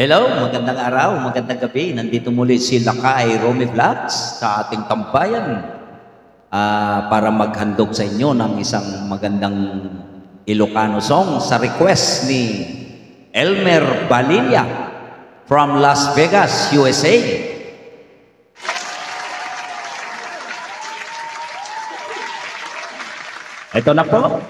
Hello, magandang araw, magandang gabi. Nandito muli si Lakay Romy Vlogs sa ating tambayan para maghandog sa inyo ng isang magandang Ilocano song sa request ni Elmer Balilla from Las Vegas, USA. Ito na po.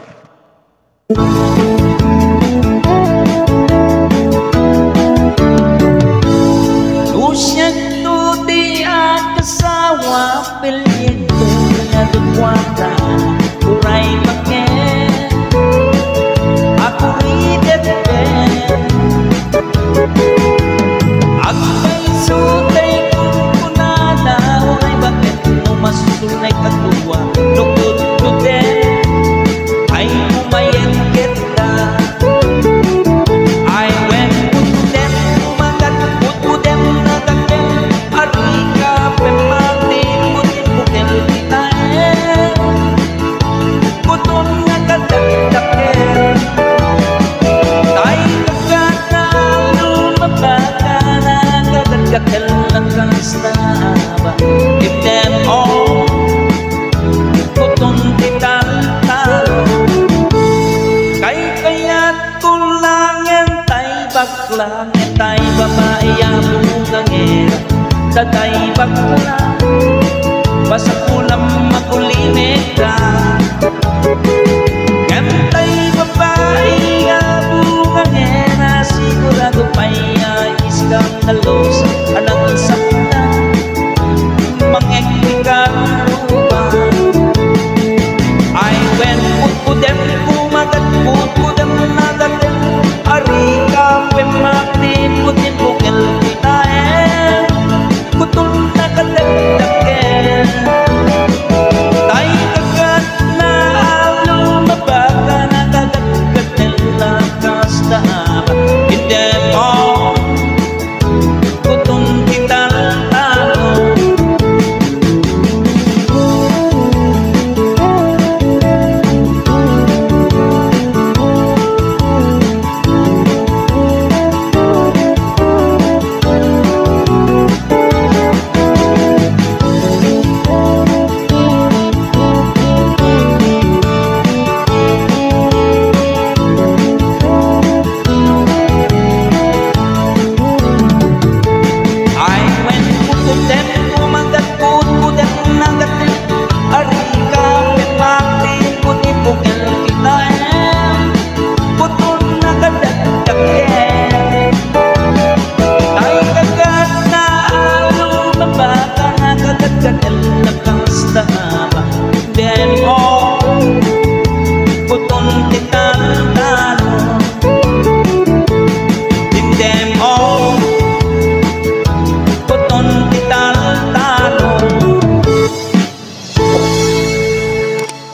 Siento di akasawa Piliento na dukwata Uray makin Ako rideten Agay sutay kukunana Uray bakit mo masusunay katuwa Lukod-luden Ay umayan kita I went to them Umagat to them Give them all Kutong kitang-talo Kay-kaya't kulangin Tay baklang Tay babae Abong ngangera Tatay baklang Basa kulam makulimit ka Tay babae Abong ngangera Sigurado pa'y iskang nalos Anang sakta Mangeklikan rupa I went put them kumagat put them nagatin Ari kape matin putin bukel kitaen Kutul nakadagdagen Tay kagat na lumabaka Nakadagdagen lakas na haba In them all Kutong kitang-talo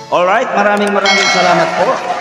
Alright, maraming salamat po.